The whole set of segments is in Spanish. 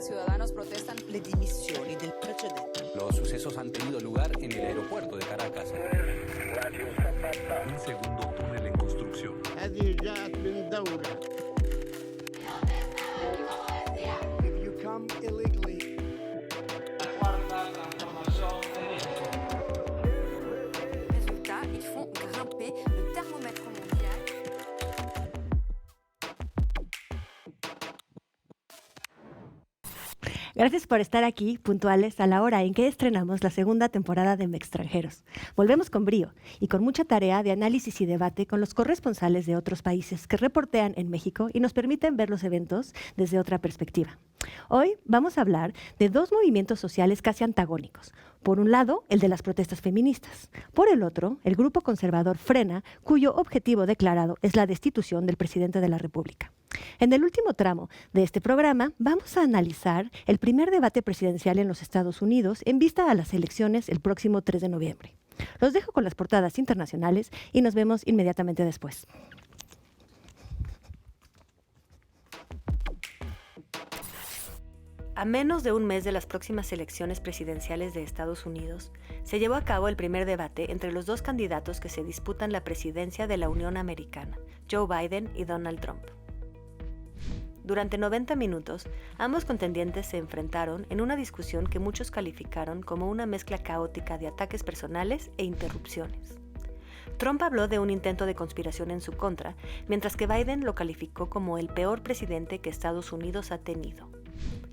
ciudadanos protestan le dimissioni del precedente. Los sucesos han tenido lugar en el aeropuerto de Caracas. Un segundo túnel en construcción. If you come illegally. La cuarta transformación de México. Résultat, ils font grimper le thermomètre mondial. Gracias por estar aquí, puntuales a la hora en que estrenamos la segunda temporada de Mextranjeros. Volvemos con brío y con mucha tarea de análisis y debate con los corresponsales de otros países que reportean en México y nos permiten ver los eventos desde otra perspectiva. Hoy vamos a hablar de dos movimientos sociales casi antagónicos. Por un lado, el de las protestas feministas. Por el otro, el grupo conservador Frena, cuyo objetivo declarado es la destitución del presidente de la República. En el último tramo de este programa vamos a analizar el primer debate presidencial en los Estados Unidos en vista a las elecciones el próximo 3 de noviembre. Los dejo con las portadas internacionales y nos vemos inmediatamente después. A menos de un mes de las próximas elecciones presidenciales de Estados Unidos, se llevó a cabo el primer debate entre los dos candidatos que se disputan la presidencia de la Unión Americana, Joe Biden y Donald Trump. Durante 90 minutos, ambos contendientes se enfrentaron en una discusión que muchos calificaron como una mezcla caótica de ataques personales e interrupciones. Trump habló de un intento de conspiración en su contra, mientras que Biden lo calificó como el peor presidente que Estados Unidos ha tenido.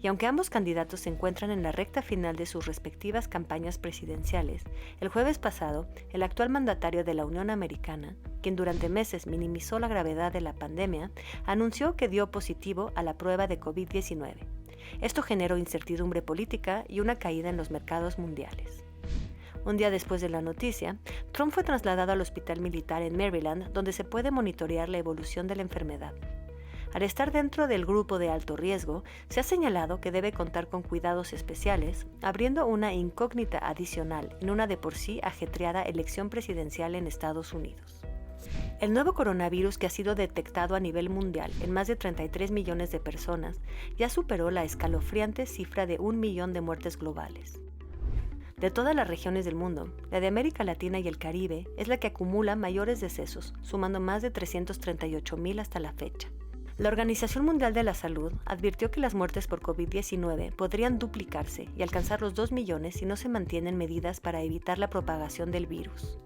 Y aunque ambos candidatos se encuentran en la recta final de sus respectivas campañas presidenciales, el jueves pasado, el actual mandatario de la Unión Americana, quien durante meses minimizó la gravedad de la pandemia, anunció que dio positivo a la prueba de COVID-19. Esto generó incertidumbre política y una caída en los mercados mundiales. Un día después de la noticia, Trump fue trasladado al hospital militar en Maryland, donde se puede monitorear la evolución de la enfermedad. Al estar dentro del grupo de alto riesgo, se ha señalado que debe contar con cuidados especiales, abriendo una incógnita adicional en una de por sí ajetreada elección presidencial en Estados Unidos. El nuevo coronavirus, que ha sido detectado a nivel mundial en más de 33 millones de personas, ya superó la escalofriante cifra de 1 millón de muertes globales. De todas las regiones del mundo, la de América Latina y el Caribe es la que acumula mayores decesos, sumando más de 338,000 hasta la fecha. La Organización Mundial de la Salud advirtió que las muertes por COVID-19 podrían duplicarse y alcanzar los 2 millones si no se mantienen medidas para evitar la propagación del virus.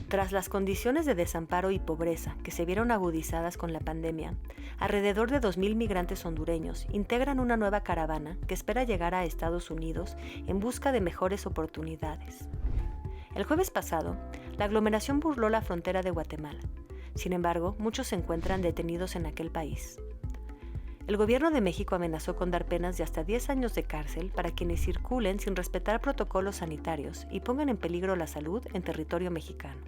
Tras las condiciones de desamparo y pobreza que se vieron agudizadas con la pandemia, alrededor de 2,000 migrantes hondureños integran una nueva caravana que espera llegar a Estados Unidos en busca de mejores oportunidades. El jueves pasado, la aglomeración burló la frontera de Guatemala. Sin embargo, muchos se encuentran detenidos en aquel país. El gobierno de México amenazó con dar penas de hasta 10 años de cárcel para quienes circulen sin respetar protocolos sanitarios y pongan en peligro la salud en territorio mexicano.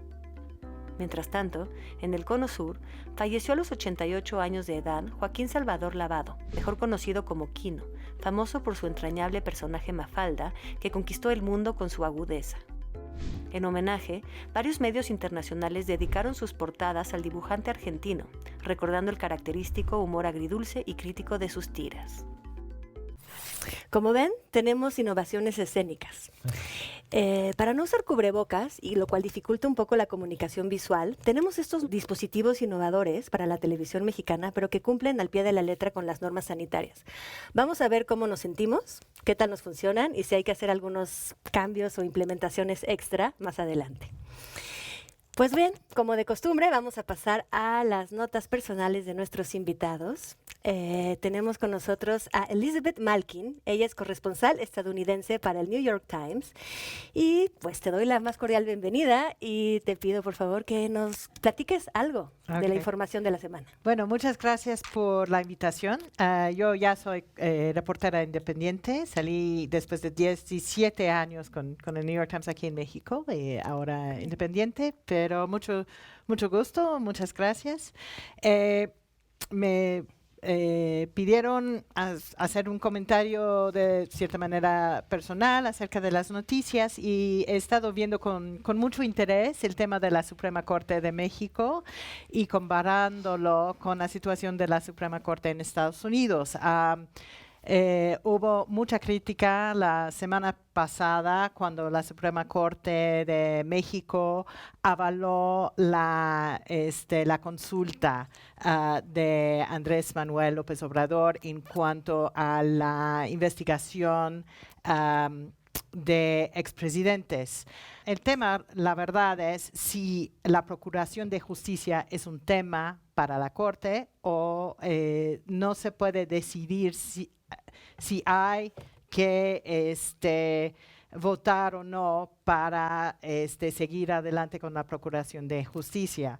Mientras tanto, en el Cono Sur, falleció a los 88 años de edad Joaquín Salvador Lavado, mejor conocido como Quino, famoso por su entrañable personaje Mafalda, que conquistó el mundo con su agudeza. En homenaje, varios medios internacionales dedicaron sus portadas al dibujante argentino, recordando el característico humor agridulce y crítico de sus tiras. Como ven, tenemos innovaciones escénicas. Para no usar cubrebocas, y lo cual dificulta un poco la comunicación visual, tenemos estos dispositivos innovadores para la televisión mexicana, pero que cumplen al pie de la letra con las normas sanitarias. Vamos a ver cómo nos sentimos, qué tal nos funcionan y si hay que hacer algunos cambios o implementaciones extra más adelante. Pues bien, como de costumbre, vamos a pasar a las notas personales de nuestros invitados. Tenemos con nosotros a Elizabeth Malkin. Ella es corresponsal estadounidense para el New York Times. Y pues te doy la más cordial bienvenida y te pido por favor que nos platiques algo de la información de la semana. Bueno, muchas gracias por la invitación. Yo ya soy reportera independiente. Salí después de 17 años con el New York Times aquí en México, ahora independiente, pero mucho gusto, muchas gracias. Me pidieron hacer un comentario de cierta manera personal acerca de las noticias y he estado viendo con mucho interés el tema de la Suprema Corte de México y comparándolo con la situación de la Suprema Corte en Estados Unidos. Hubo mucha crítica la semana pasada cuando la Suprema Corte de México avaló la consulta de Andrés Manuel López Obrador en cuanto a la investigación de expresidentes. El tema, la verdad, es si la Procuración de Justicia es un tema para la Corte o no se puede decidir si hay que votar o no para seguir adelante con la Procuración de Justicia.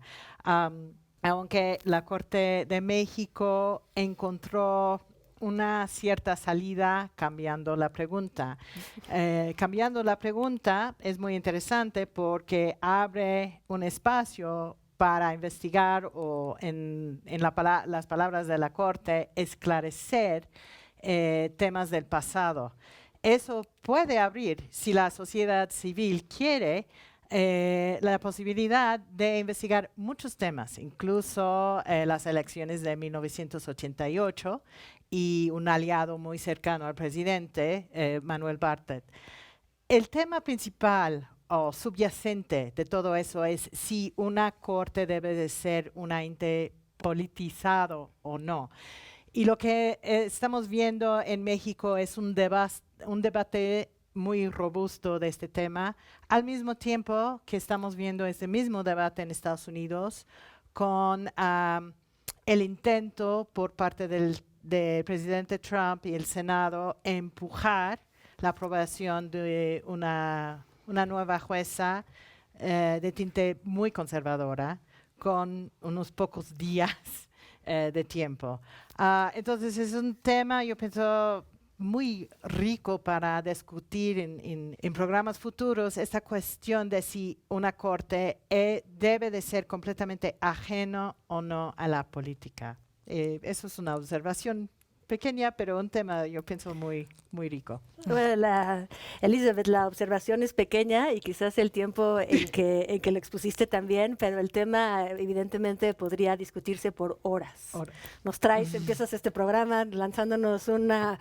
Aunque la Corte de México encontró una cierta salida cambiando la pregunta. Cambiando la pregunta es muy interesante porque abre un espacio para investigar o en las palabras de la Corte, esclarecer temas del pasado. Eso puede abrir, si la sociedad civil quiere, la posibilidad de investigar muchos temas, incluso las elecciones de 1988 y un aliado muy cercano al presidente, Manuel Bartlett. El tema principal o subyacente de todo eso es si una corte debe de ser un ente politizado o no. Y lo que estamos viendo en México es un debate muy robusto de este tema, al mismo tiempo que estamos viendo este mismo debate en Estados Unidos con el intento por parte del presidente Trump y el Senado empujar la aprobación de una nueva jueza de tinte muy conservadora con unos pocos días de tiempo. Entonces es un tema, yo pienso, muy rico para discutir en programas futuros esta cuestión de si una corte debe de ser completamente ajeno o no a la política. Eso es una observación pequeña, pero un tema, yo pienso, muy, muy rico. Bueno, Elizabeth, la observación es pequeña y quizás el tiempo en que lo expusiste también, pero el tema evidentemente podría discutirse por horas. Empiezas este programa lanzándonos una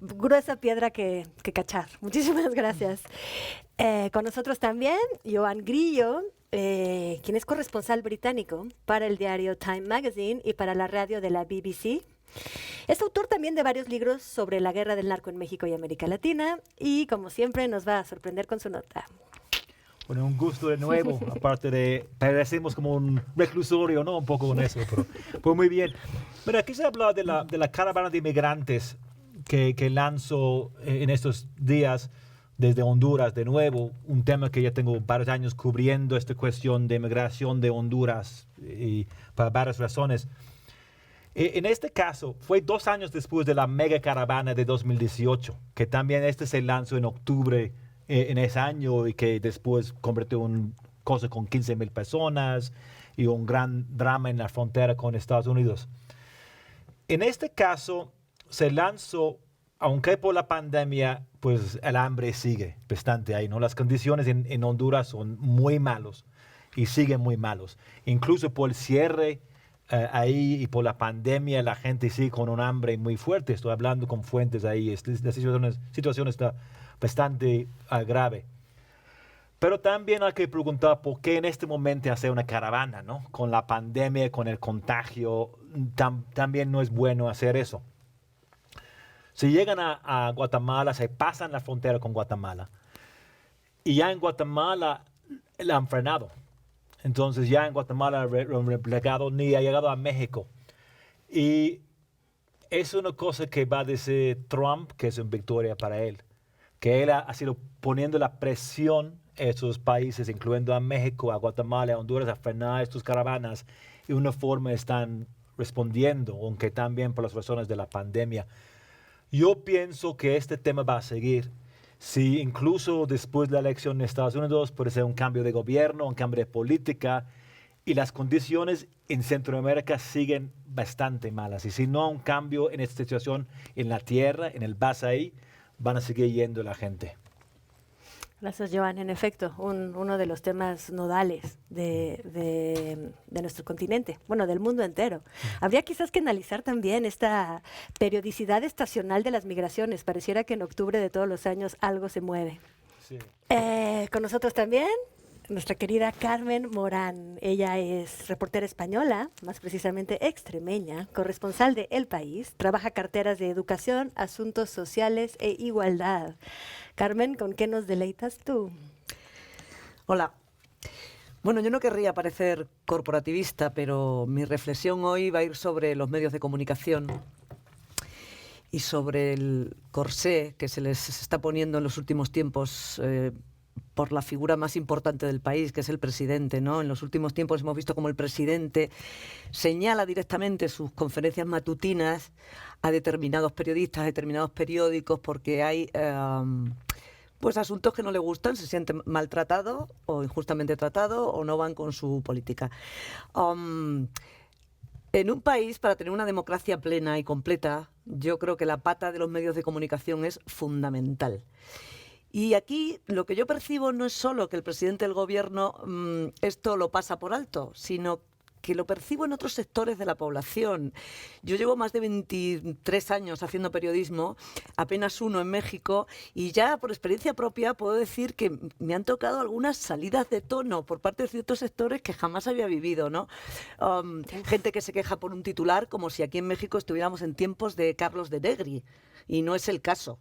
gruesa piedra que cachar. Muchísimas gracias. Con nosotros también, Joan Grillo, quien es corresponsal británico para el diario Time Magazine y para la radio de la BBC. Es autor también de varios libros sobre la guerra del narco en México y América Latina y, como siempre, nos va a sorprender con su nota. Bueno, un gusto de nuevo, aparte de, parecemos como un reclusorio, ¿no? Un poco con eso, pero pues muy bien. Mira, aquí se habla de la caravana de inmigrantes que lanzó en estos días desde Honduras, de nuevo, un tema que ya tengo varios años cubriendo, esta cuestión de inmigración de Honduras, y por varias razones. En este caso, fue 2 años después de la mega caravana de 2018, que también se lanzó en octubre en ese año y que después convirtió en una cosa con 15,000 personas y un gran drama en la frontera con Estados Unidos. En este caso, se lanzó, aunque por la pandemia, pues el hambre sigue bastante ahí, ¿no? Las condiciones en Honduras son muy malos y siguen muy malos. Incluso por el cierre ahí y por la pandemia, la gente sigue con un hambre muy fuerte. Estoy hablando con fuentes ahí. La situación está bastante grave. Pero también hay que preguntar por qué en este momento hacer una caravana, ¿no? Con la pandemia, con el contagio, también no es bueno hacer eso. Si llegan a Guatemala, se pasan la frontera con Guatemala. Y ya en Guatemala la han frenado. Entonces ya en Guatemala han replegado ni ha llegado a México. Y es una cosa que va a decir Trump, que es una victoria para él. Que él ha sido poniendo la presión a esos países, incluyendo a México, a Guatemala, a Honduras, a frenar estas caravanas. Y de una forma están respondiendo, aunque también por las razones de la pandemia. Yo pienso que este tema va a seguir. Si incluso después de la elección en Estados Unidos puede ser un cambio de gobierno, un cambio de política, y las condiciones en Centroamérica siguen bastante malas. Y si no hay un cambio en esta situación en la tierra, en el base ahí, van a seguir yendo la gente. Gracias, Joan. En efecto, uno de los temas nodales de nuestro continente, bueno, del mundo entero. Habría quizás que analizar también esta periodicidad estacional de las migraciones. Pareciera que en octubre de todos los años algo se mueve. Sí. Con nosotros también nuestra querida Carmen Morán. Ella es reportera española, más precisamente extremeña, corresponsal de El País, trabaja carteras de educación, asuntos sociales e igualdad. Carmen, ¿con qué nos deleitas tú? Hola. Bueno, yo no querría parecer corporativista, pero mi reflexión hoy va a ir sobre los medios de comunicación y sobre el corsé que se les está poniendo en los últimos tiempos por la figura más importante del país, que es el presidente, ¿no? En los últimos tiempos hemos visto cómo el presidente señala directamente sus conferencias matutinas a determinados periodistas, a determinados periódicos, porque hay pues asuntos que no le gustan, se siente maltratado o injustamente tratado o no van con su política. En un país, para tener una democracia plena y completa, yo creo que la pata de los medios de comunicación es fundamental. Y aquí lo que yo percibo no es solo que el presidente del gobierno esto lo pasa por alto, sino que lo percibo en otros sectores de la población. Yo llevo más de 23 años haciendo periodismo, apenas uno en México, y ya por experiencia propia puedo decir que me han tocado algunas salidas de tono por parte de ciertos sectores que jamás había vivido, ¿no? Gente que se queja por un titular como si aquí en México estuviéramos en tiempos de Carlos de Negri, y no es el caso.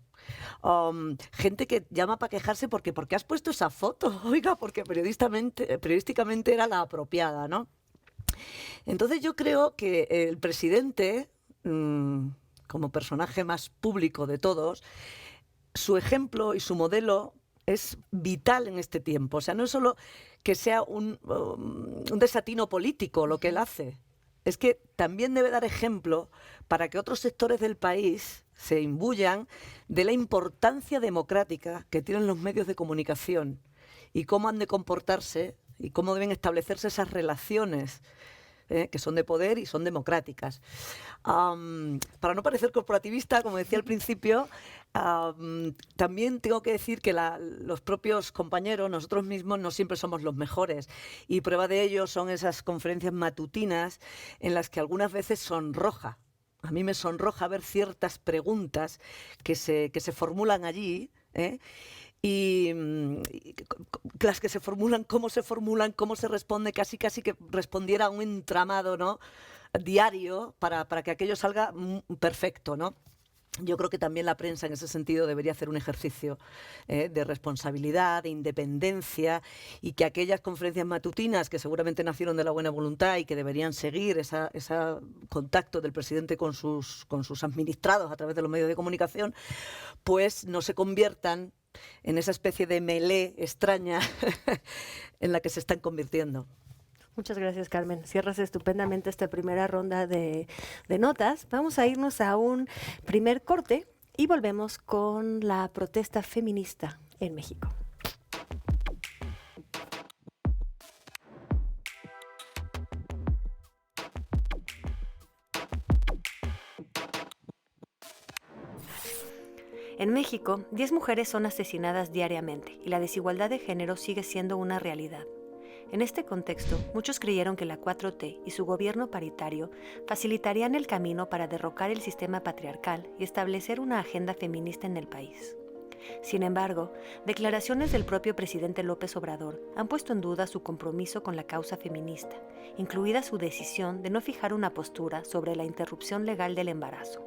Gente que llama para quejarse porque ¿por qué has puesto esa foto? Oiga, porque periodísticamente era la apropiada, ¿no? Entonces yo creo que el presidente, como personaje más público de todos, su ejemplo y su modelo es vital en este tiempo. O sea, no es solo que sea un desatino político lo que él hace, es que también debe dar ejemplo para que otros sectores del país se imbuyan de la importancia democrática que tienen los medios de comunicación y cómo han de comportarse y cómo deben establecerse esas relaciones que son de poder y son democráticas. Para no parecer corporativista, como decía al principio, también tengo que decir que los propios compañeros, nosotros mismos, no siempre somos los mejores. Y prueba de ello son esas conferencias matutinas en las que algunas veces sonroja. A mí me sonroja ver ciertas preguntas que se formulan allí, y las que se formulan, cómo se responde, casi que respondiera a un entramado, ¿no?, diario para que aquello salga perfecto, ¿no? Yo creo que también la prensa en ese sentido debería hacer un ejercicio de responsabilidad, de independencia, y que aquellas conferencias matutinas que seguramente nacieron de la buena voluntad y que deberían seguir ese contacto del presidente con sus administrados a través de los medios de comunicación, pues no se conviertan en esa especie de melee extraña en la que se están convirtiendo. Muchas gracias, Carmen. Cierras estupendamente esta primera ronda de notas. Vamos a irnos a un primer corte y volvemos con la protesta feminista en México. En México, 10 mujeres son asesinadas diariamente y la desigualdad de género sigue siendo una realidad. En este contexto, muchos creyeron que la 4T y su gobierno paritario facilitarían el camino para derrocar el sistema patriarcal y establecer una agenda feminista en el país. Sin embargo, declaraciones del propio presidente López Obrador han puesto en duda su compromiso con la causa feminista, incluida su decisión de no fijar una postura sobre la interrupción legal del embarazo.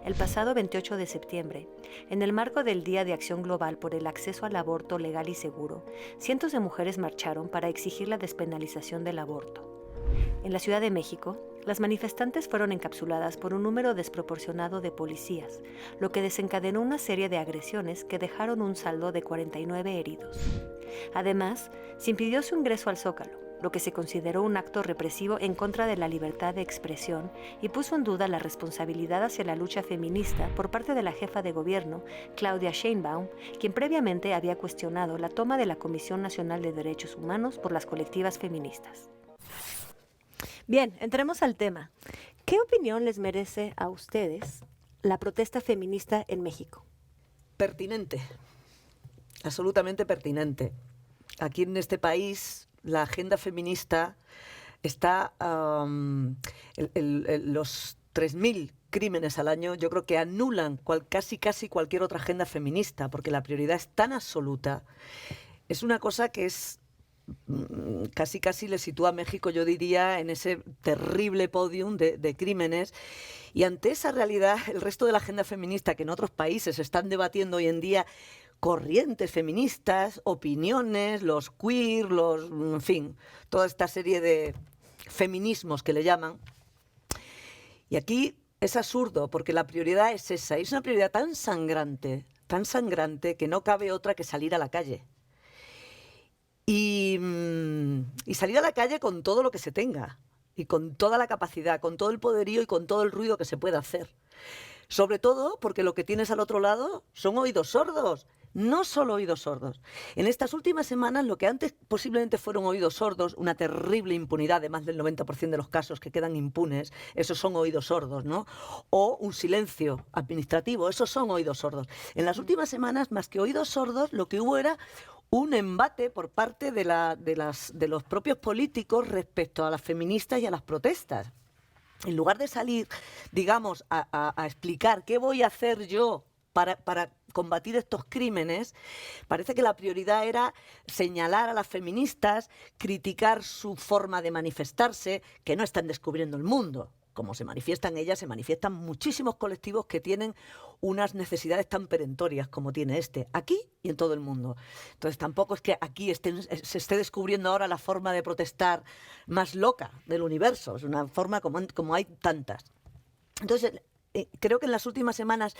El pasado 28 de septiembre, en el marco del Día de Acción Global por el Acceso al Aborto Legal y Seguro, cientos de mujeres marcharon para exigir la despenalización del aborto. En la Ciudad de México, las manifestantes fueron encapsuladas por un número desproporcionado de policías, lo que desencadenó una serie de agresiones que dejaron un saldo de 49 heridos. Además, se impidió su ingreso al Zócalo, lo que se consideró un acto represivo en contra de la libertad de expresión y puso en duda la responsabilidad hacia la lucha feminista por parte de la jefa de gobierno, Claudia Sheinbaum, quien previamente había cuestionado la toma de la Comisión Nacional de Derechos Humanos por las colectivas feministas. Bien, entremos al tema. ¿Qué opinión les merece a ustedes la protesta feminista en México? Pertinente. absolutamente pertinente. Aquí en este país la agenda feminista está... los 3.000 crímenes al año yo creo que anulan casi cualquier otra agenda feminista, porque la prioridad es tan absoluta. Es una cosa que es casi le sitúa a México, yo diría, en ese terrible podium de crímenes. Y ante esa realidad, el resto de la agenda feminista que en otros países están debatiendo hoy en día, corrientes feministas, opiniones, los queer, en fin, toda esta serie de feminismos que le llaman. Y aquí es absurdo, porque la prioridad es esa. Es una prioridad tan sangrante, que no cabe otra que salir a la calle. Y salir a la calle con todo lo que se tenga, y con toda la capacidad, con todo el poderío y con todo el ruido que se pueda hacer. Sobre todo porque lo que tienes al otro lado son oídos sordos. No solo oídos sordos. En estas últimas semanas, lo que antes posiblemente fueron oídos sordos, una terrible impunidad de más del 90% de los casos que quedan impunes, esos son oídos sordos, ¿no? O un silencio administrativo, esos son oídos sordos. En las últimas semanas, más que oídos sordos, lo que hubo era un embate por parte de los propios políticos respecto a las feministas y a las protestas. En lugar de salir, digamos, a explicar qué voy a hacer yo para combatir estos crímenes, parece que la prioridad era señalar a las feministas, criticar su forma de manifestarse, que no están descubriendo el mundo. Como se manifiestan ellas, se manifiestan muchísimos colectivos que tienen unas necesidades tan perentorias como tiene este, aquí y en todo el mundo. Entonces tampoco es que aquí se esté descubriendo ahora la forma de protestar más loca del universo, es una forma como hay tantas. Entonces creo que en las últimas semanas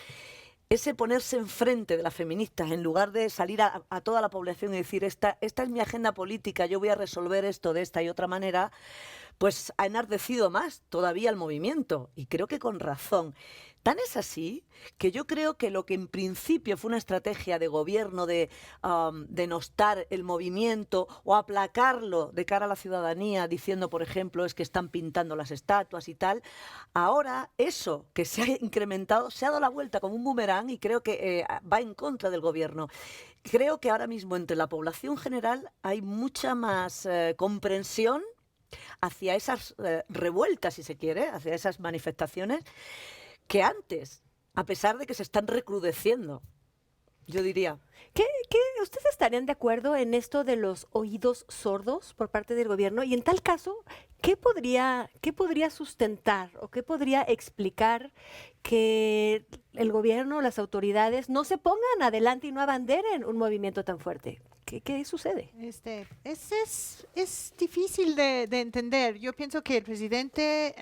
ese ponerse enfrente de las feministas en lugar de salir a toda la población y decir esta es mi agenda política, yo voy a resolver esto de esta y otra manera, pues ha enardecido más todavía el movimiento, y creo que con razón. Tan es así que yo creo que lo que en principio fue una estrategia de gobierno de denostar el movimiento o aplacarlo de cara a la ciudadanía, diciendo, por ejemplo, es que están pintando las estatuas y tal, ahora eso que se ha incrementado se ha dado la vuelta como un boomerang y creo que va en contra del gobierno. Creo que ahora mismo entre la población general hay mucha más comprensión hacia esas revueltas, si se quiere, hacia esas manifestaciones, que antes, a pesar de que se están recrudeciendo, yo diría. ¿Qué ustedes estarían de acuerdo en esto de los oídos sordos por parte del gobierno? Y en tal caso, ¿qué podría sustentar o qué podría explicar que el gobierno, las autoridades, no se pongan adelante y no abanderen un movimiento tan fuerte? ¿Qué sucede? Es difícil de entender. Yo pienso que el presidente,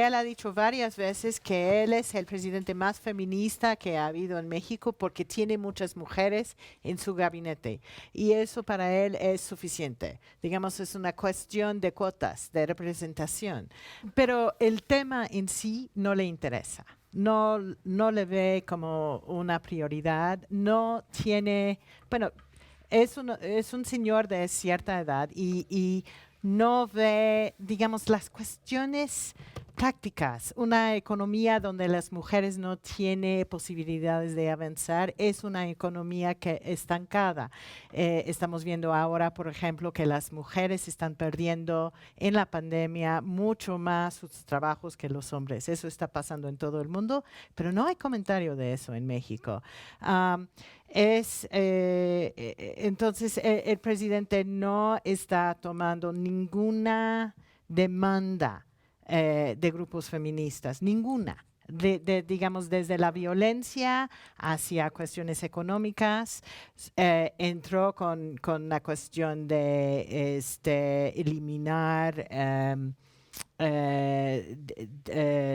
él ha dicho varias veces que él es el presidente más feminista que ha habido en México porque tiene muchas mujeres en su gabinete. Y eso para él es suficiente. Digamos, es una cuestión de cuotas, de representación. Pero el tema en sí no le interesa. No le ve como una prioridad. No tiene... Bueno, es un señor de cierta edad y no ve, digamos, las cuestiones prácticas. Una economía donde las mujeres no tienen posibilidades de avanzar es una economía que estancada. Estamos viendo ahora, por ejemplo, que las mujeres están perdiendo en la pandemia mucho más sus trabajos que los hombres. Eso está pasando en todo el mundo, pero no hay comentario de eso en México. Entonces, el presidente no está tomando ninguna demanda de grupos feministas, ninguna. Digamos, desde la violencia hacia cuestiones económicas, entró con la cuestión de eliminar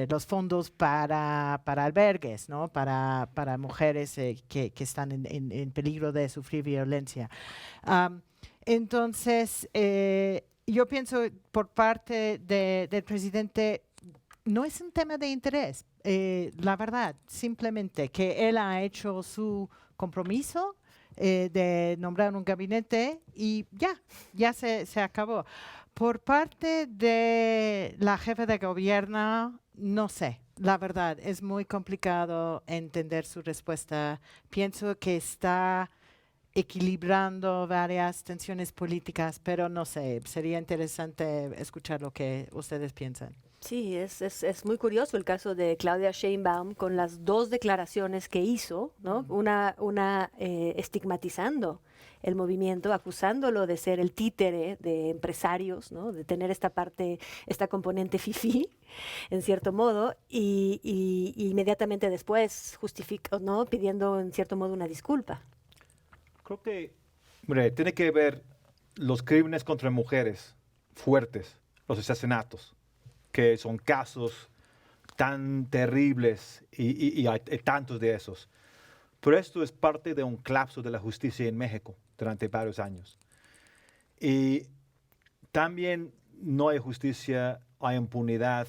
los fondos para albergues, ¿no? Para mujeres que están en peligro de sufrir violencia. Entonces, yo pienso por parte del presidente, no es un tema de interés, la verdad, simplemente que él ha hecho su compromiso de nombrar un gabinete y ya se acabó. Por parte de la jefa de gobierno, no sé, la verdad, es muy complicado entender su respuesta. Pienso que está equilibrando varias tensiones políticas, pero no sé, sería interesante escuchar lo que ustedes piensan. Sí, es muy curioso el caso de Claudia Sheinbaum con las dos declaraciones que hizo, ¿no? Una estigmatizando el movimiento, acusándolo de ser el títere de empresarios, ¿no? De tener esta componente fifí, en cierto modo, y inmediatamente después ¿no? Pidiendo en cierto modo una disculpa. Creo que, hombre, tiene que ver los crímenes contra mujeres fuertes, los asesinatos, que son casos tan terribles y hay tantos de esos. Pero esto es parte de un colapso de la justicia en México durante varios años. Y también no hay justicia, hay impunidad,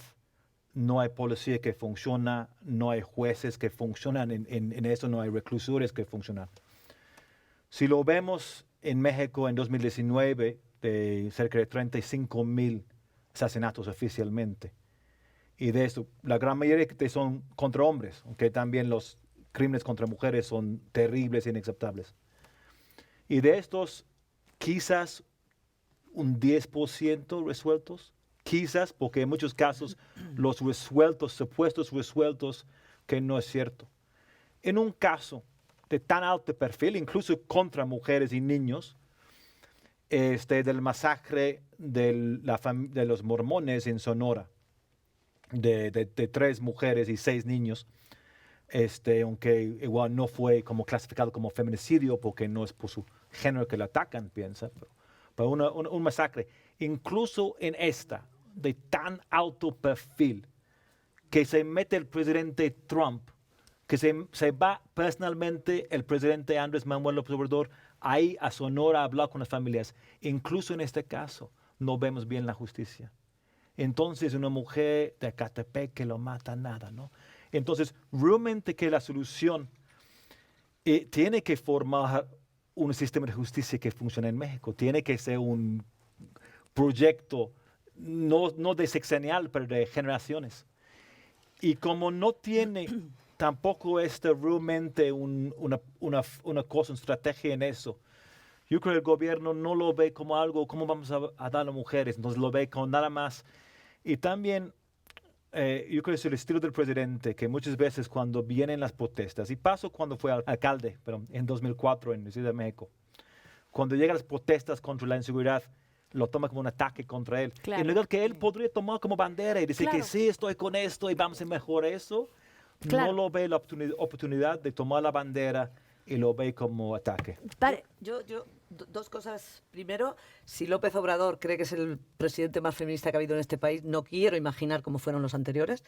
no hay policía que funciona, no hay jueces que funcionan en eso, no hay reclusores que funcionan. Si lo vemos en México en 2019, de cerca de 35,000 asesinatos oficialmente. Y de eso, la gran mayoría son contra hombres, aunque también los crímenes contra mujeres son terribles e inaceptables. Y de estos, quizás un 10% resueltos, quizás, porque en muchos casos los resueltos, supuestos resueltos, que no es cierto. En un caso de tan alto perfil, incluso contra mujeres y niños, del masacre de los mormones en Sonora, de 3 mujeres y 6 niños, aunque igual no fue como clasificado como feminicidio porque no es por su género que le atacan, piensa, pero un masacre. Incluso en esta, de tan alto perfil, que se mete el presidente Trump, que se va personalmente el presidente Andrés Manuel López Obrador ahí a Sonora a hablar con las familias. Incluso en este caso no vemos bien la justicia. Entonces una mujer de Ecatepec que lo mata, nada, ¿no? Entonces realmente que la solución tiene que formar un sistema de justicia que funcione en México. Tiene que ser un proyecto no de sexenial, pero de generaciones. Y como no tiene tampoco realmente una cosa, una estrategia en eso, yo creo que el gobierno no lo ve como algo, ¿cómo vamos a dar a las mujeres? Entonces lo ve como nada más. Y también yo creo que es el estilo del presidente, que muchas veces cuando vienen las protestas, y pasó cuando fue alcalde, pero en 2004 en la Ciudad de México, cuando llegan las protestas contra la inseguridad, lo toma como un ataque contra él. Claro. En lugar que él podría tomar como bandera y decir Claro. que sí, estoy con esto y vamos a mejorar eso, Claro. no lo ve la oportunidad de tomar la bandera y lo ve como ataque. Dos cosas. Primero, si López Obrador cree que es el presidente más feminista que ha habido en este país, no quiero imaginar cómo fueron los anteriores.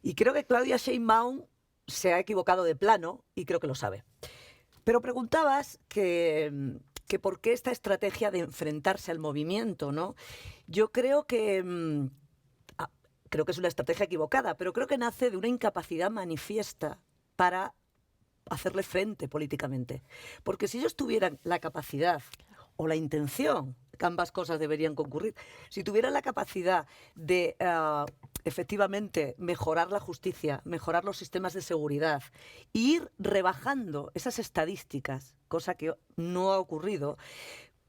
Y creo que Claudia Sheinbaum se ha equivocado de plano y creo que lo sabe. Pero preguntabas que por qué esta estrategia de enfrentarse al movimiento, ¿no? Yo creo que creo que es una estrategia equivocada, pero creo que nace de una incapacidad manifiesta para hacerle frente políticamente. Porque si ellos tuvieran la capacidad o la intención, que ambas cosas deberían concurrir, si tuvieran la capacidad de efectivamente mejorar la justicia, mejorar los sistemas de seguridad e ir rebajando esas estadísticas, cosa que no ha ocurrido,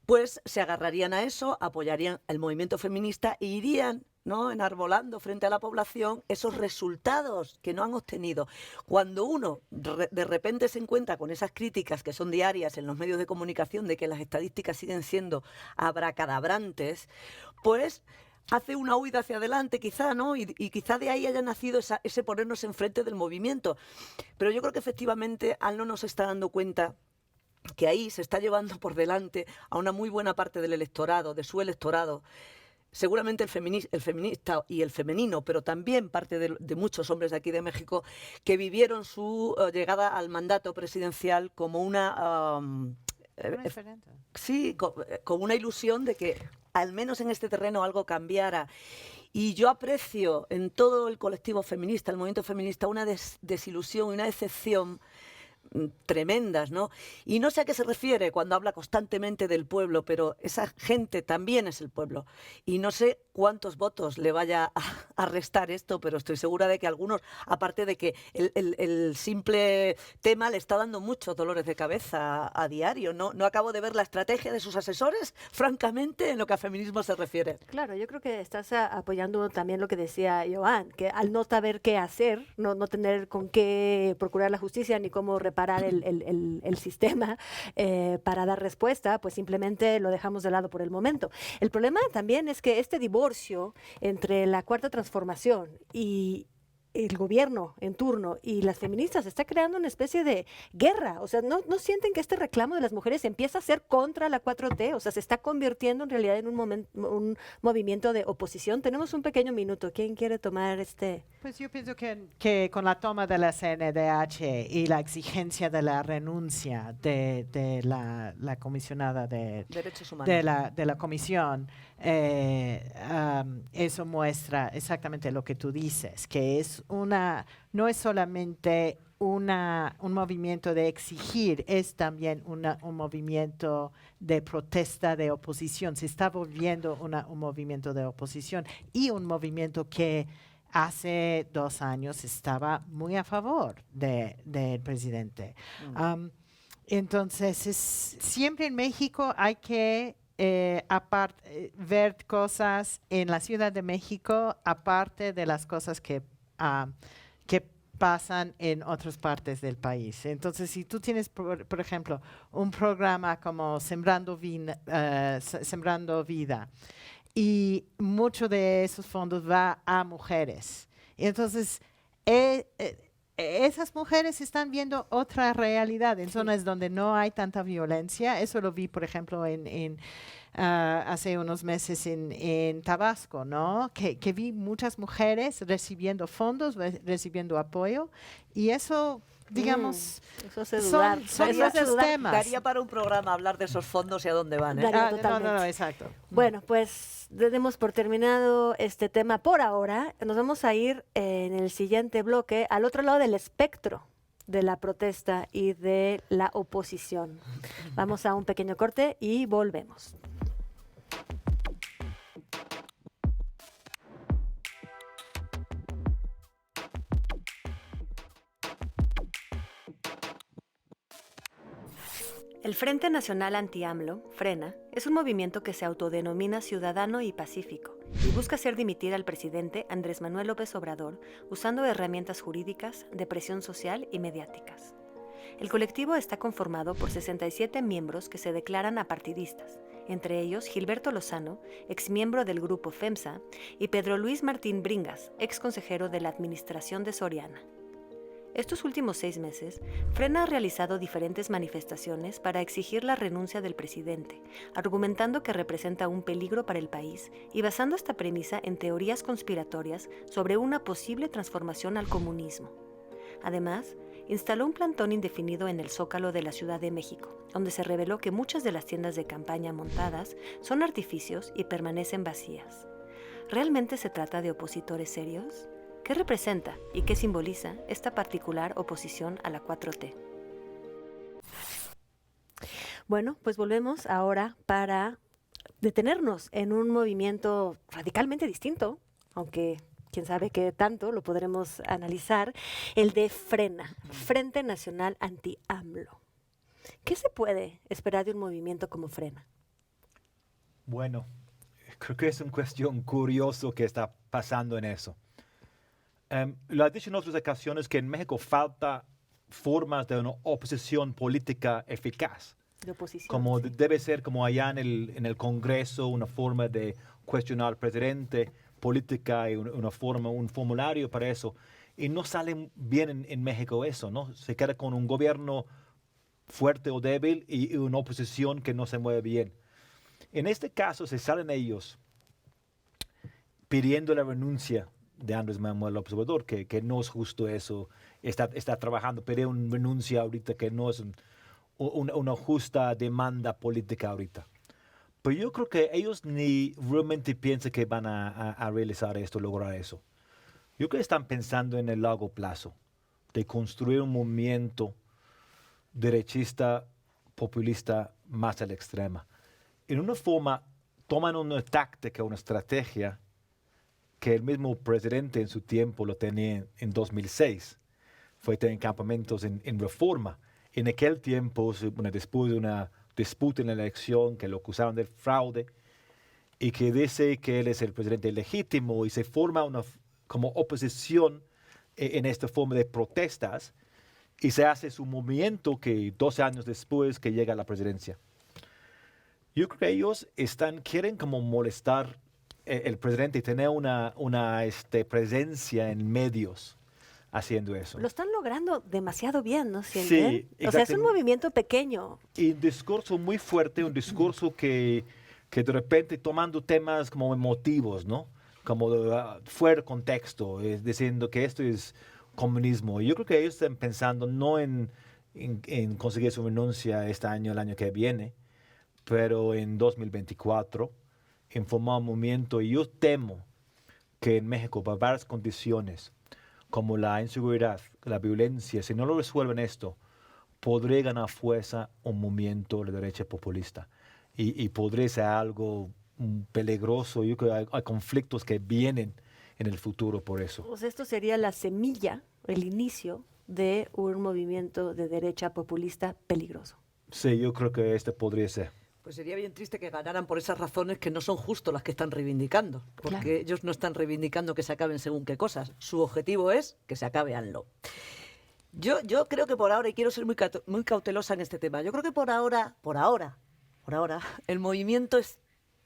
pues se agarrarían a eso, apoyarían el movimiento feminista e irían, ¿no?, enarbolando frente a la población esos resultados que no han obtenido. Cuando uno de repente se encuentra con esas críticas que son diarias en los medios de comunicación de que las estadísticas siguen siendo abracadabrantes, pues hace una huida hacia adelante quizá, ¿no? Y quizá de ahí haya nacido ese ponernos enfrente del movimiento. Pero yo creo que efectivamente al no nos está dando cuenta que ahí se está llevando por delante a una muy buena parte del electorado, de su electorado, seguramente el feminista y el femenino, pero también parte de muchos hombres de aquí de México que vivieron su llegada al mandato presidencial como una... sí, como una ilusión de que al menos en este terreno algo cambiara. Y yo aprecio en todo el colectivo feminista, el movimiento feminista, una desilusión y una decepción tremendas, ¿no? Y no sé a qué se refiere cuando habla constantemente del pueblo, pero esa gente también es el pueblo. Y no sé cuántos votos le vaya a restar esto, pero estoy segura de que algunos, aparte de que el simple tema le está dando muchos dolores de cabeza a diario. No acabo de ver la estrategia de sus asesores, francamente, en lo que a feminismo se refiere. Claro, yo creo que estás apoyando también lo que decía Joan, que al no saber qué hacer, no tener con qué procurar la justicia ni cómo reparar el sistema para dar respuesta, pues simplemente lo dejamos de lado por el momento. El problema también es que este divorcio entre la Cuarta Transformación y el gobierno en turno y las feministas está creando una especie de guerra. O sea, ¿no sienten que este reclamo de las mujeres empieza a ser contra la 4T? O sea, se está convirtiendo en realidad en un movimiento de oposición. Tenemos un pequeño minuto. ¿Quién quiere tomar este? Pues yo pienso que con la toma de la CNDH y la exigencia de la renuncia de la comisionada de Derechos humanos. de la comisión, eso muestra exactamente lo que tú dices, que es no es solamente un movimiento de exigir, es también un movimiento de protesta, de oposición. Se está volviendo un movimiento de oposición y un movimiento que hace 2 años estaba muy a favor del presidente. Entonces, siempre en México hay que ver cosas en la Ciudad de México aparte de las cosas que pasan en otras partes del país. Entonces, si tú tienes, por ejemplo, un programa como Sembrando Vida, y mucho de esos fondos va a mujeres. Entonces, esas mujeres están viendo otra realidad en zonas donde no hay tanta violencia. Eso lo vi, por ejemplo, hace unos meses en Tabasco, ¿no? Que vi muchas mujeres recibiendo fondos, recibiendo apoyo, y eso, digamos, eso hace dudar. son Eso hace muchos dudar. temas. Daría para un programa hablar de esos fondos y a dónde van, ¿eh? Daría No, totalmente. exacto. Bueno, pues demos por terminado este tema por ahora. Nos vamos a ir en el siguiente bloque al otro lado del espectro de la protesta y de la oposición. Vamos a un pequeño corte y volvemos. El Frente Nacional Anti-AMLO, FRENA, es un movimiento que se autodenomina ciudadano y pacífico y busca hacer dimitir al presidente Andrés Manuel López Obrador usando herramientas jurídicas, de presión social y mediáticas. El colectivo está conformado por 67 miembros que se declaran apartidistas, entre ellos Gilberto Lozano, exmiembro del grupo FEMSA, y Pedro Luis Martín Bringas, exconsejero de la administración de Soriana. Estos últimos 6 meses, FRENA ha realizado diferentes manifestaciones para exigir la renuncia del presidente, argumentando que representa un peligro para el país y basando esta premisa en teorías conspiratorias sobre una posible transformación al comunismo. Además, instaló un plantón indefinido en el Zócalo de la Ciudad de México, donde se reveló que muchas de las tiendas de campaña montadas son artificios y permanecen vacías. ¿Realmente se trata de opositores serios? ¿Qué representa y qué simboliza esta particular oposición a la 4T? Bueno, pues volvemos ahora para detenernos en un movimiento radicalmente distinto, aunque quién sabe qué tanto lo podremos analizar, el de FRENA, Frente Nacional Anti-AMLO. ¿Qué se puede esperar de un movimiento como FRENA? Bueno, creo que es una cuestión curiosa que está pasando en eso. Lo has dicho en otras ocasiones que en México falta formas de una oposición política eficaz. De oposición. Como sí. debe ser como allá en el Congreso, una forma de cuestionar al presidente, política y un formulario para eso. Y no sale bien en México eso, ¿no? Se queda con un gobierno fuerte o débil y una oposición que no se mueve bien. En este caso se salen ellos pidiendo la renuncia de Andrés Manuel López Obrador, que no es justo eso. Está trabajando, pide una renuncia ahorita que no es una justa demanda política ahorita. Pero yo creo que ellos ni realmente piensan que van a realizar esto, lograr eso. Yo creo que están pensando en el largo plazo, de construir un movimiento derechista, populista más a la extrema. En una forma, toman una táctica, una estrategia que el mismo presidente en su tiempo lo tenía en 2006. Fue en campamentos en Reforma. En aquel tiempo, después de una disputa en la elección que lo acusaron de fraude y que dice que él es el presidente legítimo y se forma una como oposición en esta forma de protestas y se hace su movimiento que 12 años después que llega a la presidencia. Yo creo que ellos quieren como molestar el presidente y tener una presencia en medios haciendo eso. Lo están logrando demasiado bien, ¿no sienten? Sí, o sea, es un exactamente. movimiento pequeño. Y un discurso muy fuerte, un discurso que de repente tomando temas como emotivos, ¿no? Como fuera de contexto, diciendo que esto es comunismo. Yo creo que ellos están pensando no en conseguir su renuncia este año, el año que viene, pero en 2024, en formar un movimiento. Y yo temo que en México, por varias condiciones, como la inseguridad, la violencia, si no lo resuelven esto, podría ganar fuerza un movimiento de derecha populista. Y podría ser algo peligroso. Yo creo que hay conflictos que vienen en el futuro por eso. Pues esto sería la semilla, el inicio de un movimiento de derecha populista peligroso. Sí, yo creo que este podría ser. Pues sería bien triste que ganaran por esas razones que no son justo las que están reivindicando, porque Claro. ellos no están reivindicando que se acaben según qué cosas. Su objetivo es que se acabe ANLO. Yo creo que por ahora, y quiero ser muy cautelosa en este tema, yo creo que por ahora, el movimiento es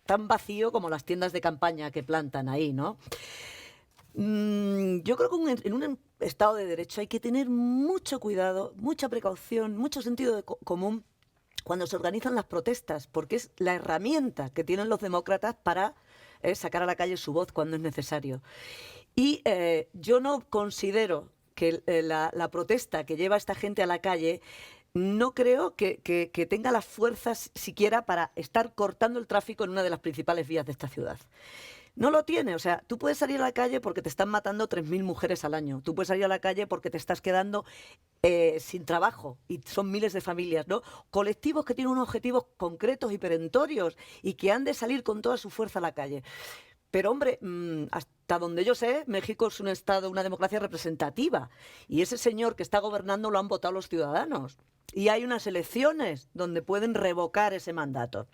tan vacío como las tiendas de campaña que plantan ahí, ¿no? Yo creo que en un Estado de Derecho hay que tener mucho cuidado, mucha precaución, mucho sentido común cuando se organizan las protestas, porque es la herramienta que tienen los demócratas para sacar a la calle su voz cuando es necesario. Y yo no considero que la protesta que lleva a esta gente a la calle, no creo que tenga las fuerzas siquiera para estar cortando el tráfico en una de las principales vías de esta ciudad. No lo tiene, o sea, tú puedes salir a la calle porque te están matando 3.000 mujeres al año, tú puedes salir a la calle porque te estás quedando sin trabajo y son miles de familias, ¿no? Colectivos que tienen unos objetivos concretos y perentorios y que han de salir con toda su fuerza a la calle. Pero, hombre, hasta donde yo sé, México es un Estado, una democracia representativa y ese señor que está gobernando lo han votado los ciudadanos y hay unas elecciones donde pueden revocar ese mandato.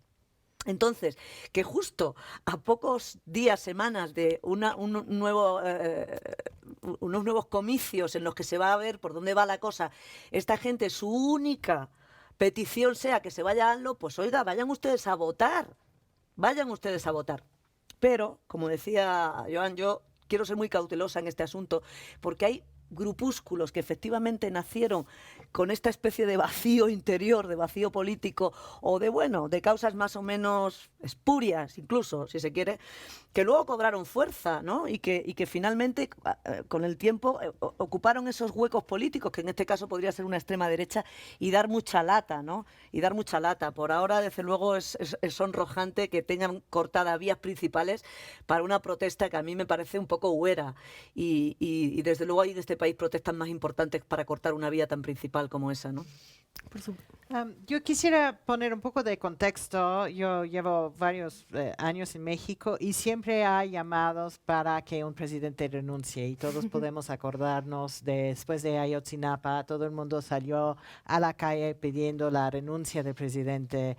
Entonces, que justo a pocos días, semanas de unos nuevos comicios en los que se va a ver por dónde va la cosa, esta gente, su única petición sea que se vaya a ANLO, pues oiga, vayan ustedes a votar. Pero, como decía Joan, yo quiero ser muy cautelosa en este asunto, porque hay grupúsculos que efectivamente nacieron con esta especie de vacío interior, de vacío político o de causas más o menos espurias, incluso, si se quiere, que luego cobraron fuerza, ¿no? Y que finalmente, con el tiempo, ocuparon esos huecos políticos, que en este caso podría ser una extrema derecha, y dar mucha lata, ¿no? Por ahora, desde luego, es sonrojante que tengan cortadas vías principales para una protesta que a mí me parece un poco huera. Y desde luego hay en este país protestas más importantes para cortar una vía tan principal como esa, ¿no? Yo quisiera poner un poco de contexto. Yo llevo varios años en México y siempre hay llamados para que un presidente renuncie y todos podemos acordarnos después de Ayotzinapa, todo el mundo salió a la calle pidiendo la renuncia del presidente.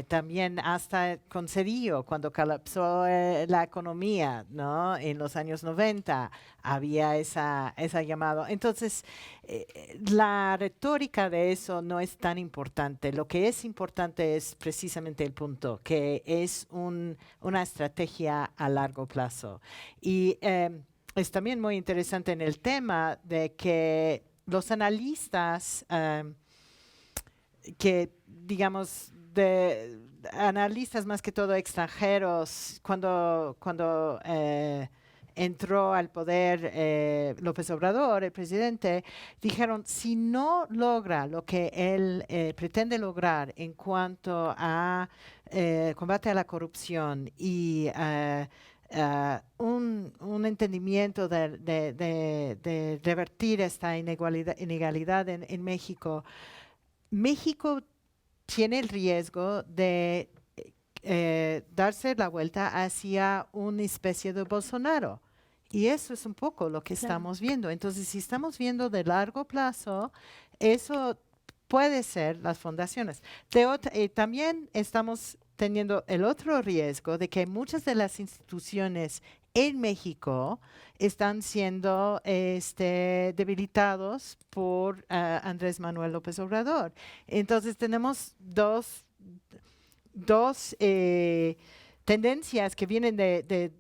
También hasta con Cedillo, cuando colapsó la economía, ¿no? En los años 90 había esa llamado. Entonces, la retórica de eso no es tan importante. Lo que es importante es precisamente el punto, que es una estrategia a largo plazo. Y es también muy interesante en el tema de que los analistas que, digamos, de analistas más que todo extranjeros, cuando entró al poder López Obrador, el presidente, dijeron, si no logra lo que él pretende lograr en cuanto a combate a la corrupción y un entendimiento de revertir esta inegalidad en México, México tiene el riesgo de darse la vuelta hacia una especie de Bolsonaro. Y eso es un poco lo que estamos viendo. Entonces, si estamos viendo de largo plazo, eso puede ser las fundaciones. También estamos teniendo el otro riesgo de que muchas de las instituciones en México están siendo debilitados por Andrés Manuel López Obrador. Entonces, tenemos dos tendencias que vienen de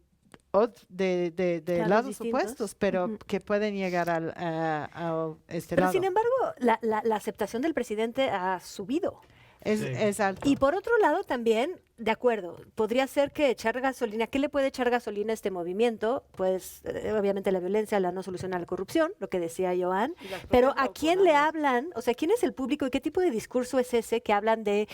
lados distintos. opuestos, pero que pueden llegar a este Pero lado. sin embargo, la aceptación del presidente ha subido. Es alto. Y por otro lado también, de acuerdo, podría ser que echar gasolina, ¿qué le puede echar gasolina a este movimiento? Pues obviamente la violencia, la no soluciona la corrupción, lo que decía Joan, pero ¿a quién le hablan? O sea, ¿quién es el público y qué tipo de discurso es ese que hablan de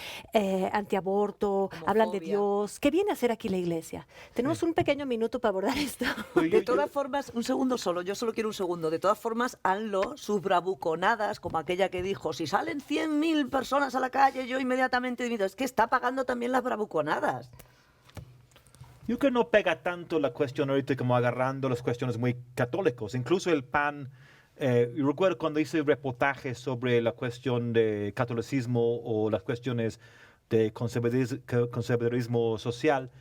antiaborto, hablan de Dios? ¿Qué viene a hacer aquí la iglesia? Tenemos un pequeño minuto para abordar esto. De todas formas, un segundo solo, yo solo quiero un segundo. De todas formas, hanlo sus bravuconadas, como aquella que dijo, si salen 100.000 personas a la calle, yo inmediatamente divido. Es que está pagando también las bravuconadas. Yo creo que no pega tanto la cuestión ahorita como agarrando las cuestiones muy católicos. Incluso el PAN, yo recuerdo cuando hice reportajes sobre la cuestión de catolicismo o las cuestiones de conservadurismo social,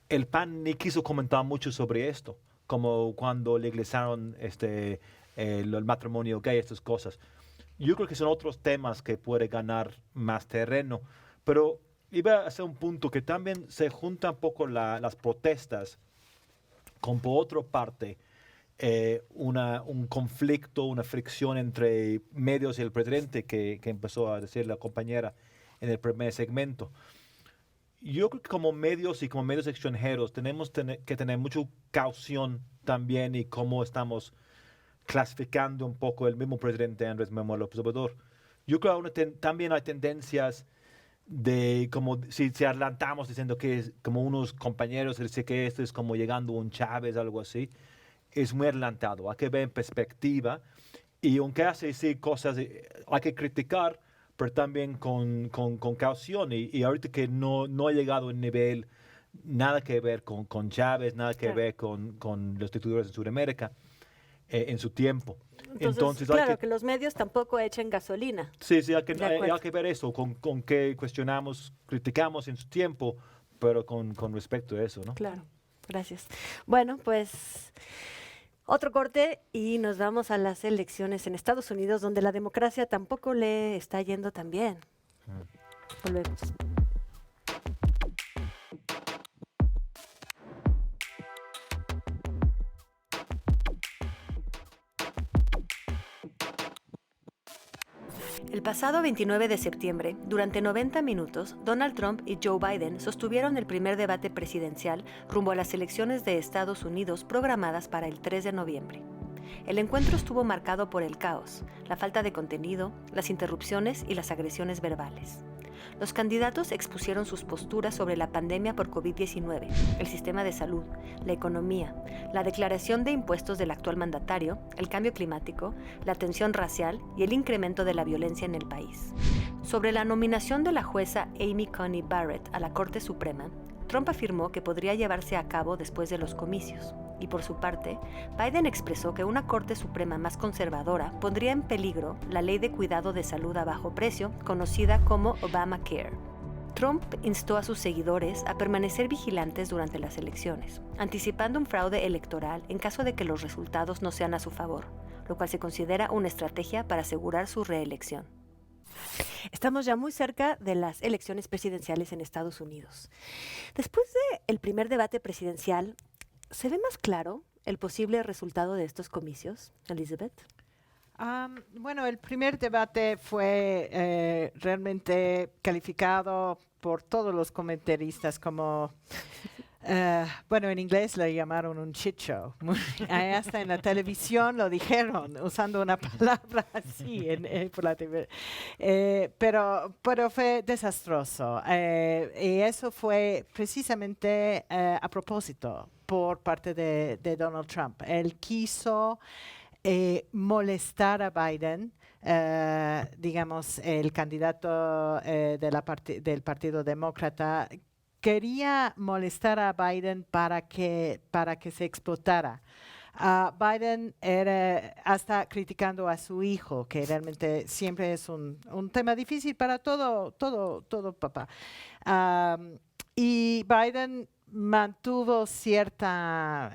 el PAN ni quiso comentar mucho sobre esto, como cuando legalizaron el matrimonio gay, estas cosas. Yo creo que son otros temas que puede ganar más terreno, pero iba a hacer un punto que también se juntan un poco las protestas con, por otra parte, un conflicto, una fricción entre medios y el presidente que empezó a decir la compañera en el primer segmento. Yo creo que como medios y como medios extranjeros tenemos que tener mucha caución también y cómo estamos clasificando un poco el mismo presidente Andrés Manuel López Obrador. Yo creo que también hay tendencias de como si adelantamos diciendo que es como unos compañeros dicen que esto es como llegando un Chávez, algo así, es muy adelantado. Hay que ver en perspectiva y aunque hace sí, cosas, hay que criticar, pero también con caución. Y ahorita que no ha llegado el nivel, nada que ver con Chávez, nada que ver con los dictadores en Sudamérica. En su tiempo. Entonces claro, que los medios tampoco echen gasolina. Sí, hay que ver eso, con qué cuestionamos, criticamos en su tiempo, pero con respecto a eso, ¿no? Claro, gracias. Bueno, pues otro corte y nos vamos a las elecciones en Estados Unidos, donde la democracia tampoco le está yendo tan bien. Volvemos. El pasado 29 de septiembre, durante 90 minutos, Donald Trump y Joe Biden sostuvieron el primer debate presidencial rumbo a las elecciones de Estados Unidos programadas para el 3 de noviembre. El encuentro estuvo marcado por el caos, la falta de contenido, las interrupciones y las agresiones verbales. Los candidatos expusieron sus posturas sobre la pandemia por COVID-19, el sistema de salud, la economía, la declaración de impuestos del actual mandatario, el cambio climático, la tensión racial y el incremento de la violencia en el país. Sobre la nominación de la jueza Amy Coney Barrett a la Corte Suprema, Trump afirmó que podría llevarse a cabo después de los comicios. Y por su parte, Biden expresó que una Corte Suprema más conservadora pondría en peligro la ley de cuidado de salud a bajo precio, conocida como Obamacare. Trump instó a sus seguidores a permanecer vigilantes durante las elecciones, anticipando un fraude electoral en caso de que los resultados no sean a su favor, lo cual se considera una estrategia para asegurar su reelección. Estamos ya muy cerca de las elecciones presidenciales en Estados Unidos. Después del primer debate presidencial, ¿se ve más claro el posible resultado de estos comicios, Elizabeth? Bueno, el primer debate fue realmente calificado por todos los comentaristas como, bueno, en inglés le llamaron un shit show. Hasta en la televisión lo dijeron, usando una palabra así por la TV. Pero fue desastroso. Y eso fue precisamente a propósito por parte de Donald Trump. Él quiso molestar a Biden digamos, el candidato del Partido Demócrata quería molestar a Biden para que se explotara. Biden era hasta criticando a su hijo, que realmente siempre es un tema difícil para todo papá. Y Biden mantuvo cierto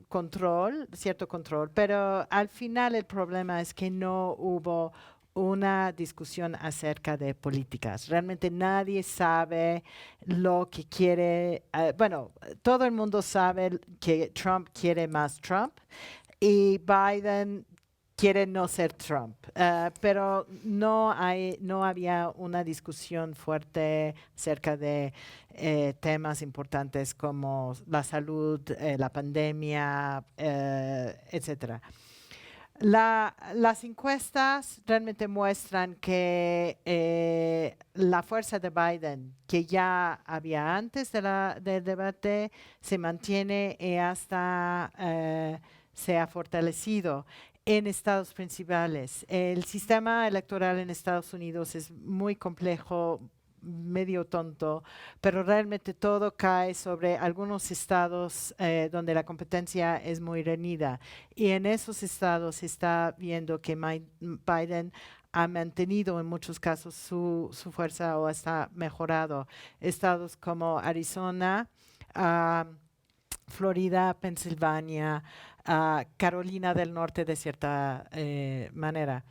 control, pero al final el problema es que no hubo una discusión acerca de políticas. Realmente nadie sabe lo que quiere. Bueno, todo el mundo sabe que Trump quiere más Trump y Biden quiere no ser Trump, pero no había una discusión fuerte acerca de temas importantes como la salud, la pandemia, etcétera. Las encuestas realmente muestran que la fuerza de Biden, que ya había antes del debate, se mantiene y hasta se ha fortalecido en estados principales. El sistema electoral en Estados Unidos es muy complejo, medio tonto, pero realmente todo cae sobre algunos estados donde la competencia es muy reñida. Y en esos estados se está viendo que Biden ha mantenido en muchos casos su fuerza o hasta mejorado. Estados como Arizona, Florida, Pensilvania, Carolina del Norte de cierta manera.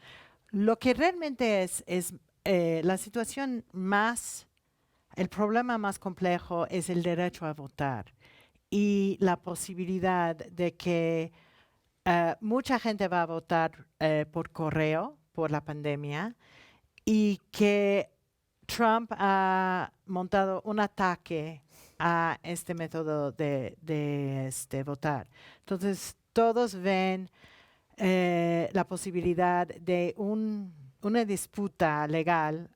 Lo que realmente es la situación el problema más complejo es el derecho a votar y la posibilidad de que mucha gente va a votar por correo por la pandemia y que Trump ha montado un ataque a este método de votar. Entonces, todos ven la posibilidad de una disputa legal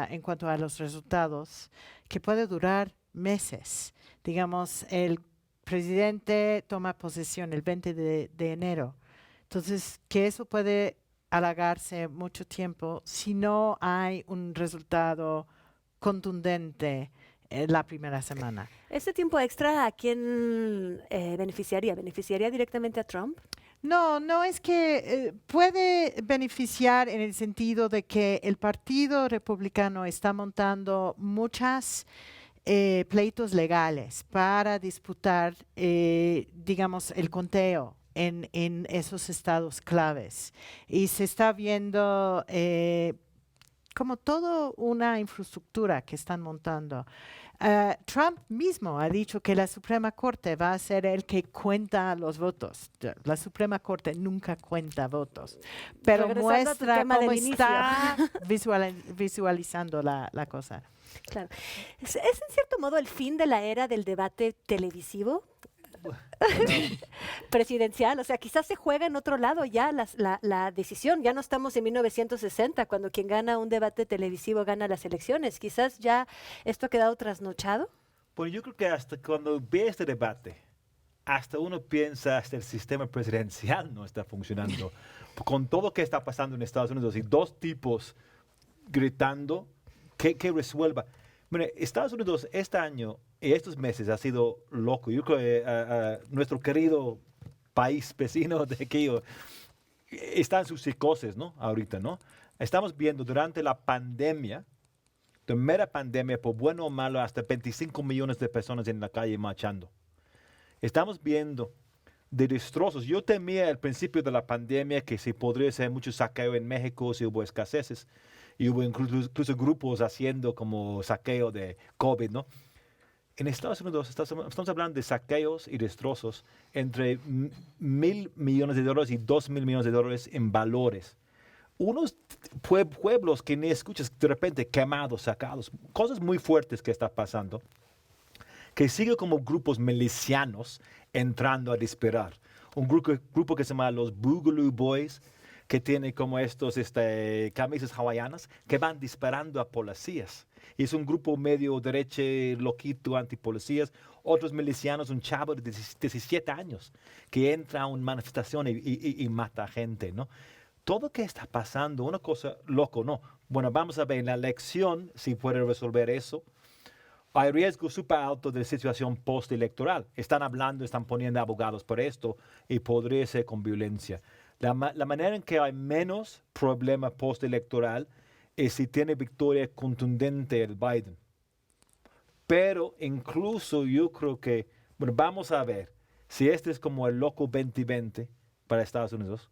en cuanto a los resultados que puede durar meses. Digamos, el presidente toma posesión el 20 de enero. Entonces, que eso puede alargarse mucho tiempo si no hay un resultado contundente la primera semana. ¿Este tiempo extra a quién beneficiaría? ¿Beneficiaría directamente a Trump? No es que puede beneficiar en el sentido de que el Partido Republicano está montando muchas pleitos legales para disputar, digamos, el conteo en esos estados claves. Y se está viendo como toda una infraestructura que están montando. Trump mismo ha dicho que la Suprema Corte va a ser el que cuenta los votos. La Suprema Corte nunca cuenta votos, pero muestra cómo está visualizando la cosa. Claro. ¿Es en cierto modo el fin de la era del debate televisivo? Presidencial, o sea, quizás se juega en otro lado ya la decisión, ya no estamos en 1960 cuando quien gana un debate televisivo gana las elecciones, quizás ya esto ha quedado trasnochado. Pues yo creo que hasta cuando ve este debate, hasta uno piensa hasta el sistema presidencial no está funcionando, con todo lo que está pasando en Estados Unidos y dos tipos gritando, que resuelva. Mire, Estados Unidos este año y estos meses ha sido loco. Yo creo que nuestro querido país vecino de aquí está en sus psicosis, ¿no? Ahorita, ¿no? Estamos viendo durante la pandemia, de mera pandemia, por bueno o malo, hasta 25 millones de personas en la calle marchando. Estamos viendo de destrozos. Yo temía al principio de la pandemia que se podría ser mucho saqueo en México si hubo escaseces. Y hubo incluso grupos haciendo como saqueo de COVID, ¿no? En Estados Unidos estamos hablando de saqueos y destrozos entre $1,000 millones y $2,000 millones en valores. Unos pueblos que ni escuchas de repente quemados, sacados, cosas muy fuertes que está pasando, que sigue como grupos milicianos entrando a disparar. Un grupo que se llama los Boogaloo Boys, que tiene como estos camisas hawaianas que van disparando a policías. Y es un grupo medio derecho, loquito, antipolicías. Otros milicianos, un chavo de 17 años que entra a una manifestación y mata gente, ¿no? todo lo que está pasando, una cosa loco, ¿no? Bueno, vamos a ver la elección si puede resolver eso. Hay riesgo súper alto de la situación postelectoral. Están hablando, están poniendo abogados por esto y podría ser con violencia. La manera en que hay menos problema postelectoral es si tiene victoria contundente el Biden. Pero incluso yo creo que, bueno, vamos a ver si este es como el loco 2020 para Estados Unidos,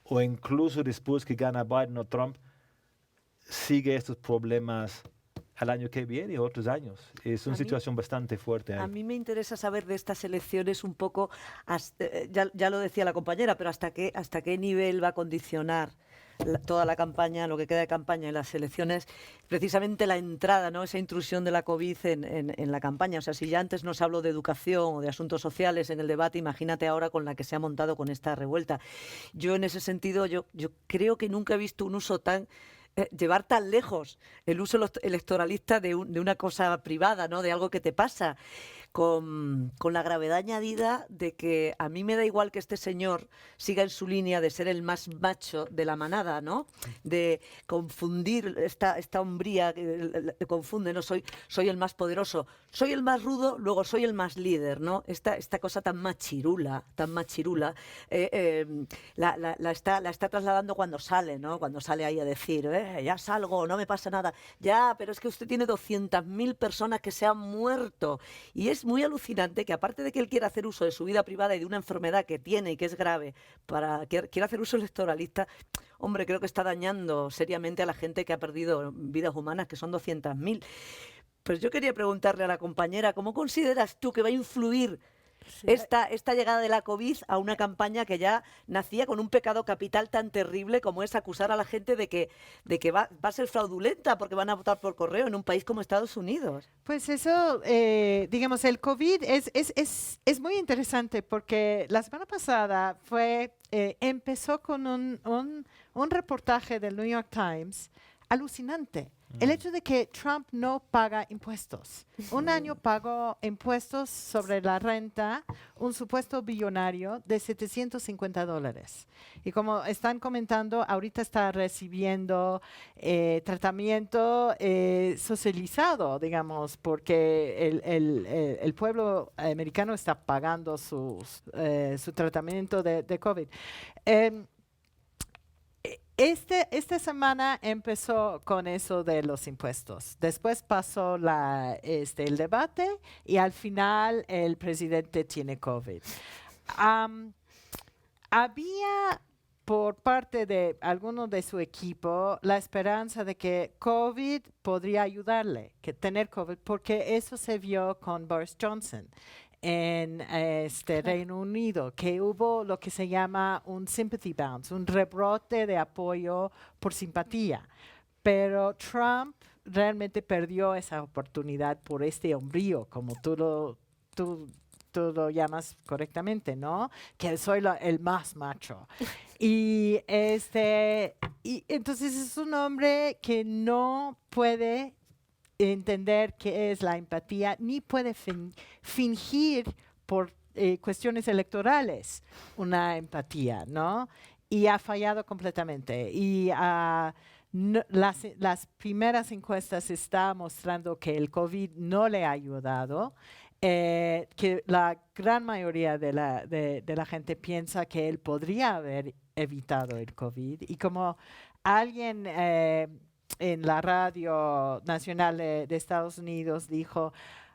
o incluso después que gana Biden o Trump, sigue estos problemas al año que viene y otros años. Es una situación bastante fuerte ahí. A mí me interesa saber de estas elecciones un poco, ya lo decía la compañera, pero hasta qué nivel va a condicionar toda la campaña, lo que queda de campaña en las elecciones, precisamente la entrada, ¿no? Esa intrusión de la COVID en la campaña. O sea, si ya antes nos habló de educación o de asuntos sociales en el debate, imagínate ahora con la que se ha montado con esta revuelta. Yo en ese sentido, yo creo que nunca he visto un uso llevar tan lejos el uso electoralista de una cosa privada, ¿no? De algo que te pasa, con la gravedad añadida de que a mí me da igual que este señor siga en su línea de ser el más macho de la manada, ¿no? De confundir esta hombría, que confunde, ¿no? Soy el más poderoso, soy el más rudo, luego soy el más líder, ¿no? Esta cosa tan machirula, la está trasladando cuando sale, ¿no? Cuando sale ahí a decir, ya salgo, no me pasa nada. Ya, pero es que usted tiene 200.000 personas que se han muerto. Y es muy alucinante que, aparte de que él quiera hacer uso de su vida privada y de una enfermedad que tiene y que es grave, quiera hacer uso electoralista, hombre, creo que está dañando seriamente a la gente que ha perdido vidas humanas, que son 200.000. Pues yo quería preguntarle a la compañera, ¿cómo consideras tú que va a influir esta llegada de la COVID a una campaña que ya nacía con un pecado capital tan terrible como es acusar a la gente de que va a ser fraudulenta porque van a votar por correo en un país como Estados Unidos? Pues eso, digamos, el COVID es muy interesante porque la semana pasada empezó con un reportaje del New York Times alucinante. El hecho de que Trump no paga impuestos. Un año pagó impuestos sobre la renta, un supuesto billonario de $750. Y como están comentando, ahorita está recibiendo tratamiento socializado, digamos, porque el pueblo americano está pagando su tratamiento de COVID. Esta semana empezó con eso de los impuestos. Después pasó el debate y al final el presidente tiene COVID. Había por parte de alguno de su equipo la esperanza de que COVID podría ayudarle, que tener COVID, porque eso se vio con Boris Johnson en Reino Unido, que hubo lo que se llama un sympathy bounce, un rebrote de apoyo por simpatía. Pero Trump realmente perdió esa oportunidad por este hombrío, como tú lo llamas correctamente, ¿no? Que soy el más macho. Y entonces es un hombre que no puede entender qué es la empatía, ni puede fingir por cuestiones electorales una empatía, ¿no? Y ha fallado completamente. Y las primeras encuestas están mostrando que el COVID no le ha ayudado, que la gran mayoría de la gente piensa que él podría haber evitado el COVID. Y como alguien en la radio nacional de Estados Unidos dijo,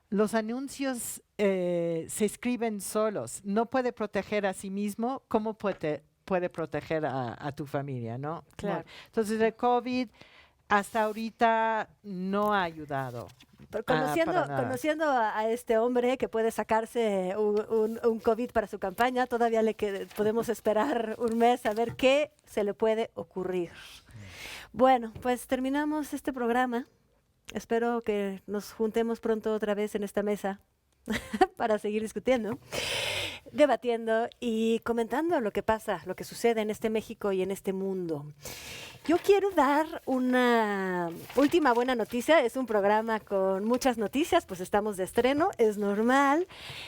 los anuncios se escriben solos, no puede proteger a sí mismo, ¿cómo puede proteger a tu familia, no? Claro. Entonces el COVID hasta ahorita no ha ayudado. Pero conociendo a este hombre que puede sacarse un COVID para su campaña, todavía podemos esperar un mes a ver qué se le puede ocurrir. Bueno, pues terminamos este programa. Espero que nos juntemos pronto otra vez en esta mesa para seguir discutiendo. debatiendo y comentando lo que pasa, lo que sucede en este México y en este mundo. Yo quiero dar una última buena noticia. Es un programa con muchas noticias, pues estamos de estreno, es normal.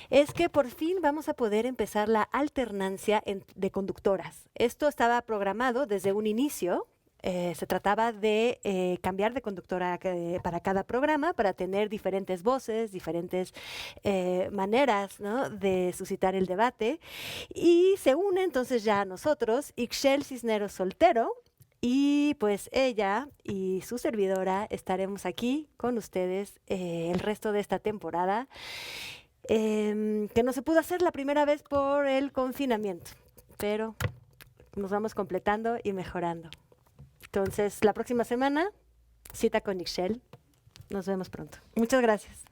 Es que por fin vamos a poder empezar la alternancia de conductoras. Esto estaba programado desde un inicio. Se trataba de cambiar de conductora para cada programa, para tener diferentes voces, diferentes maneras, ¿no?, de suscitar el debate. Y se une entonces ya a nosotros Ixchel Cisneros Soltero, y pues ella y su servidora estaremos aquí con ustedes el resto de esta temporada, que no se pudo hacer la primera vez por el confinamiento, pero nos vamos completando y mejorando. Entonces, la próxima semana, cita con Ixchel. Nos vemos pronto. Muchas gracias.